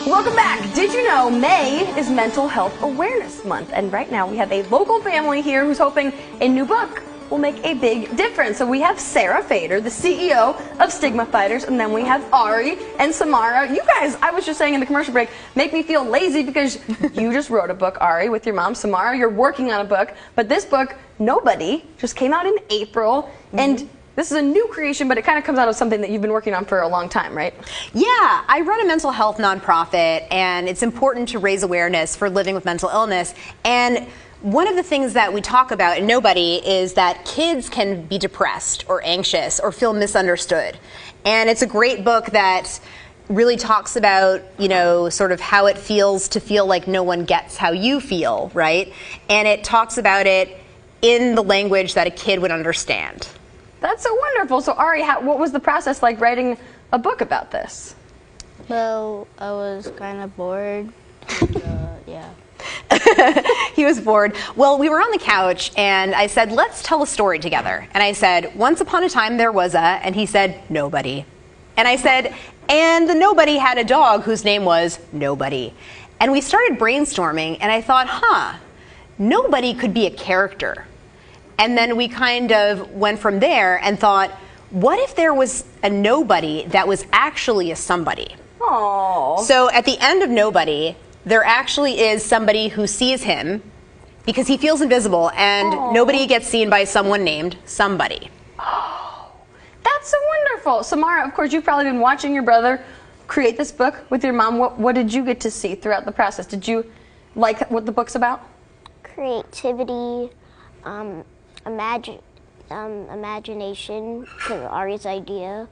Welcome back. Did you know May is Mental Health Awareness Month? And right now we have a local family here who's hoping a new book will make a big difference. So we have Sarah Fader, the CEO of Stigma Fighters, and then we have Ari and Samara. You guys, I was just saying in the commercial break, make me feel lazy because you just wrote a book, Ari, with your mom. Samara, you're working on a book. But this book, Nobody, just came out in April. And this is a new creation, but it kind of comes out of something that you've been working on for a long time, right? Yeah, I run a mental health nonprofit, and it's important to raise awareness for living with mental illness. And one of the things that we talk about in Nobody is that kids can be depressed or anxious or feel misunderstood. And it's a great book that really talks about, you know, sort of how it feels to feel like no one gets how you feel, right? And it talks about it in the language that a kid would understand. That's so wonderful. So Ari, what was the process like writing a book about this? Well, I was kind of bored. Yeah. He was bored. Well, we were on the couch and I said, let's tell a story together. And I said, once upon a time there was a, and he said, nobody. And I said, and the nobody had a dog whose name was Nobody. And we started brainstorming and I thought, nobody could be a character. And then we kind of went from there and thought, what if there was a nobody that was actually a somebody? Aww. So at the end of Nobody, there actually is somebody who sees him because he feels invisible, and nobody gets seen by someone named Somebody. Oh, that's so wonderful. Samara, of course, you've probably been watching your brother create this book with your mom. What did you get to see throughout the process? Did you like what the book's about? Creativity, imagination for Ari's idea.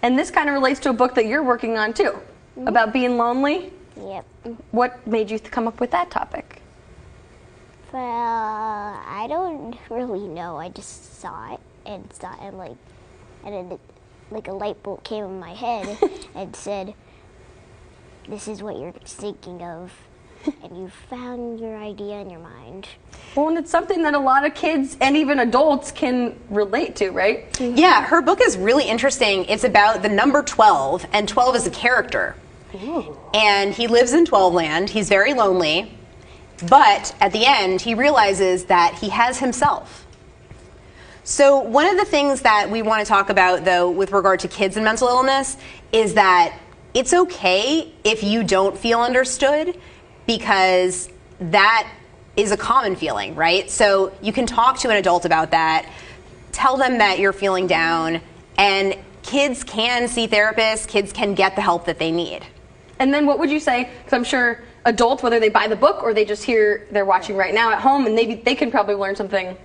And this kind of relates to a book that you're working on too, about being lonely. Yep. What made you come up with that topic? Well, I don't really know. I just saw it and then like a light bulb came in my head and said, "This is what you're thinking of." And you found your idea in your mind. Well, and it's something that a lot of kids and even adults can relate to, right? Yeah, her book is really interesting. It's about the number 12, and 12 is a character. Ooh. And he lives in 12 land. He's very lonely. But at the end, he realizes that he has himself. So one of the things that we want to talk about, though, with regard to kids and mental illness, is that it's okay if you don't feel understood, because that is a common feeling, right? So you can talk to an adult about that, tell them that you're feeling down, and kids can see therapists, kids can get the help that they need. And then what would you say, because I'm sure adults, whether they buy the book or they just they're watching right now at home, and maybe they can probably learn something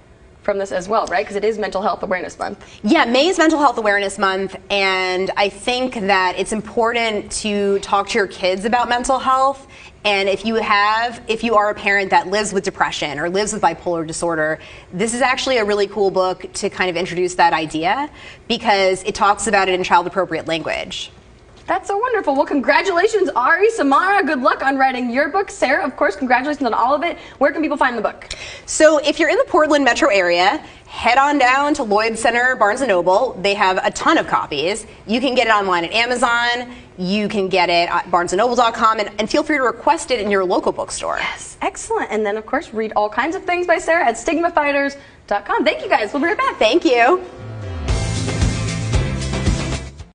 from this as well, right? Because it is Mental Health Awareness Month. Yeah, May is Mental Health Awareness Month, and I think that it's important to talk to your kids about mental health. And if you are a parent that lives with depression or lives with bipolar disorder, this is actually a really cool book to kind of introduce that idea, because it talks about it in child-appropriate language. That's so wonderful. Well, congratulations, Ari, Samara. Good luck on writing your book. Sarah, of course, congratulations on all of it. Where can people find the book? So if you're in the Portland metro area, head on down to Lloyd Center, Barnes & Noble. They have a ton of copies. You can get it online at Amazon. You can get it at barnesandnoble.com, and feel free to request it in your local bookstore. Yes, excellent. And then, of course, read all kinds of things by Sarah at stigmafighters.com. Thank you, guys. We'll be right back. Thank you.